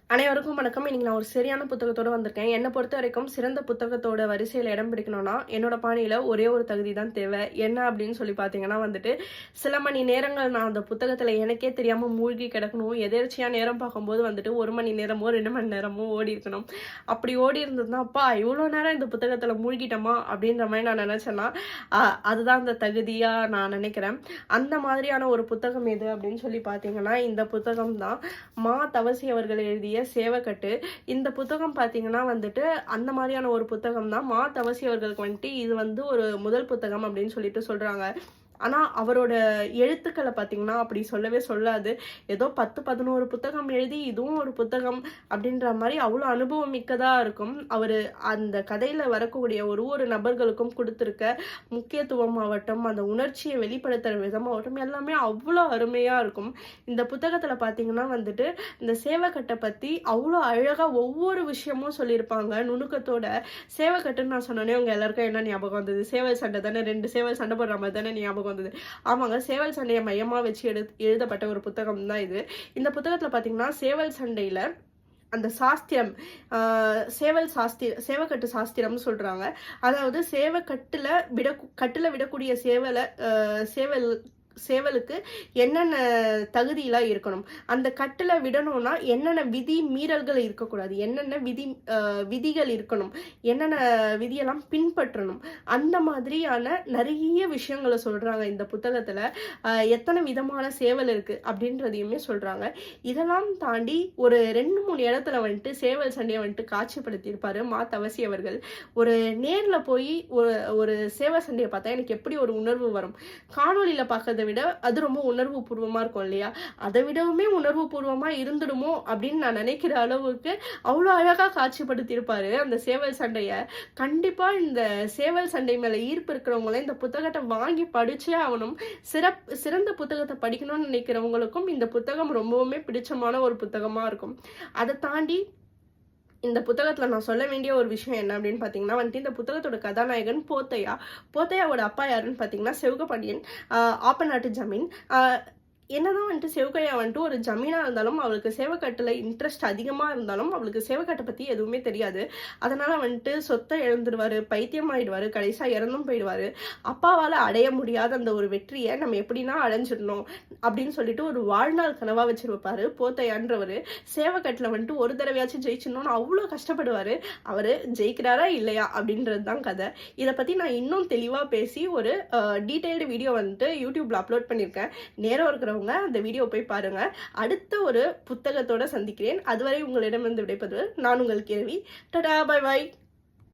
அனைவருக்கும் வணக்கம். இன்னைக்கு நான் ஒரு சரியான புத்தகத்தோட வந்திருக்கேன். என்னை பொறுத்த வரைக்கும் சிறந்த புத்தகத்தோட வரிசையில் இடம் பிடிக்கணும்னா என்னோட பாணியில் ஒரே ஒரு தகுதி தான் தேவை. என்ன அப்படின்னு சொல்லி பார்த்தீங்கன்னா சில மணி நேரங்கள் நான் அந்த புத்தகத்தில் எனக்கே தெரியாமல் மூழ்கி கிடக்கணும். எதேர்ச்சியாக நேரம் பார்க்கும்போது 1 மணி நேரமோ 2 மணி நேரமோ ஓடி இருக்கணும். அப்படி ஓடி இருந்ததுன்னா அப்பா இவ்வளோ நேரம் இந்த புத்தகத்தில் மூழ்கிட்டோமா அப்படின்ற மாதிரி நான் நினச்சேன்னா அதுதான் அந்த தகுதியாக நான் நினைக்கிறேன். அந்த மாதிரியான ஒரு புத்தகம் எது அப்படின்னு சொல்லி பார்த்தீங்கன்னா இந்த புத்தகம் தான். மா தவசி அவர்கள் எழுதிய சேவக்கட்டு. இந்த புத்தகம் பார்த்தீங்கன்னா அந்த மாதிரியான ஒரு புத்தகம் தான். மா தவசி அவர்களுக்கு இது ஒரு முதல் புத்தகம் அப்படின்னு சொல்லிட்டு சொல்றாங்க. ஆனால் அவரோட எழுத்துக்களை பார்த்தீங்கன்னா அப்படி சொல்லவே சொல்லாது. ஏதோ 10-11 புத்தகம் எழுதி இதுவும் ஒரு புத்தகம் அப்படின்ற மாதிரி அவ்வளோ அனுபவம் மிக்கதாக இருக்கும். அவர் அந்த கதையில் வரக்கூடிய ஒரு நபர்களுக்கும் கொடுத்துருக்க முக்கியத்துவம் ஆகட்டும், அந்த உணர்ச்சியை வெளிப்படுத்துகிற விதமாகட்டும் எல்லாமே அவ்வளோ அருமையாக இருக்கும். இந்த புத்தகத்தில் பார்த்தீங்கன்னா இந்த சேவக்கட்டை பற்றி அவ்வளோ அழகாக ஒவ்வொரு விஷயமும் சொல்லியிருப்பாங்க நுணுக்கத்தோட. சேவக்கட்டுன்னு நான் சொன்னோன்னே உங்கள் எல்லாருக்கும் என்ன ஞாபகம் வந்தது? சேவல் சண்டை தானே, 2 சேவல் சண்டை போடுற மாதிரி தானே ஞாபகம் வந்தது. ஆமாங்க, சேவல் சண்டையை மையமா வச்சு எழுதப்பட்ட ஒரு புத்தகம் தான் இது. இந்த புத்தகத்துல பாத்தீங்கன்னா சேவல் சண்டையில அந்த சாஸ்திரம், சேவக்கட்டு சாஸ்திரம்னு சொல்றாங்க. அதாவது கட்டுல விடக்கூடிய சேவலுக்கு என்னென்ன தகுதியெல்லாம் இருக்கணும், அந்த கட்டில் விடணும்னா என்னென்ன விதி மீறல்கள் இருக்கக்கூடாது, என்னென்ன விதிகள் இருக்கணும், என்னென்ன விதியெல்லாம் பின்பற்றணும், அந்த மாதிரியான நிறைய விஷயங்களை சொல்றாங்க இந்த புத்தகத்துல. எத்தனை விதமான சேவல் இருக்கு அப்படின்றதையுமே சொல்றாங்க. இதெல்லாம் தாண்டி ஒரு 2-3 இடத்துல சேவல் சண்டையை காட்சிப்படுத்தியிருப்பாரு மா தவசி அவர்கள். ஒரு நேர்ல போய் ஒரு சேவல் சண்டையை பார்த்தா எனக்கு எப்படி ஒரு உணர்வு வரும், காணொலியில பார்க்கறத விட அது ரொம்ப உணர்வு பூர்வமா இருக்கும் இல்லையா, அதை விடவுமே உணர்வு பூர்வமா இருந்துடுமோ அப்படின்னு நான் நினைக்கிற அளவுக்கு அவ்வளோ அழகா காட்சிப்படுத்தியிருப்பாரு அந்த சேவல் சண்டைய. கண்டிப்பா இந்த சேவல் சண்டை மேல ஈர்ப்பு இருக்கிறவங்கள இந்த புத்தகத்தை வாங்கி படிச்சே ஆகணும். சிறந்த புத்தகத்தை படிக்கணும்னு நினைக்கிறவங்களுக்கும் இந்த புத்தகம் ரொம்பவுமே பிடிச்சமான ஒரு புத்தகமா இருக்கும். அதை தாண்டி இந்த புத்தகத்தில் நான் சொல்ல வேண்டிய ஒரு விஷயம் என்ன அப்படின்னு பார்த்தீங்கன்னா இந்த புத்தகத்தோட கதாநாயகன் போத்தையாவோட அப்பா யாருன்னு பார்த்தீங்கன்னா செவுகபாண்டியன், ஆப்பநாட்டு ஜமீன். என்னதான் செவக்கையா ஒரு ஜமீனாக இருந்தாலும் அவளுக்கு சேவக்கட்டில் இன்ட்ரெஸ்ட் அதிகமாக இருந்தாலும் அவளுக்கு சேவக்கட்டை பற்றி எதுவுமே தெரியாது. அதனால் சொத்தை இழந்துடுவார், பைத்தியமாயிடுவார், கடைசியாக இறந்தும் போயிடுவார். அப்பாவால் அடைய முடியாத அந்த ஒரு வெற்றியை நம்ம எப்படின்னா அடைஞ்சிடணும் அப்படின்னு சொல்லிட்டு ஒரு வாழ்நாள் கனவாக வச்சிருப்பாரு போத்தையான்றவர். சேவக்கட்டில் ஒரு தடவையாச்சும் ஜெயிச்சிடணும்னு அவ்வளோ கஷ்டப்படுவார். அவர் ஜெயிக்கிறாரா இல்லையா அப்படின்றது தான் கதை. இதை பற்றி நான் இன்னும் தெளிவாக பேசி ஒரு டீட்டெயில்டு வீடியோ யூடியூப்ல அப்லோட் பண்ணியிருக்கேன். நேரம் இருக்கிற அந்த வீடியோ போய் பாருங்க. அடுத்த ஒரு புத்தகத்தோட சந்திக்கிறேன். அதுவரை உங்களிடமிருந்து விடைபெறுவது நான் உங்கள் கேள்வி. டடா, பை பாய்.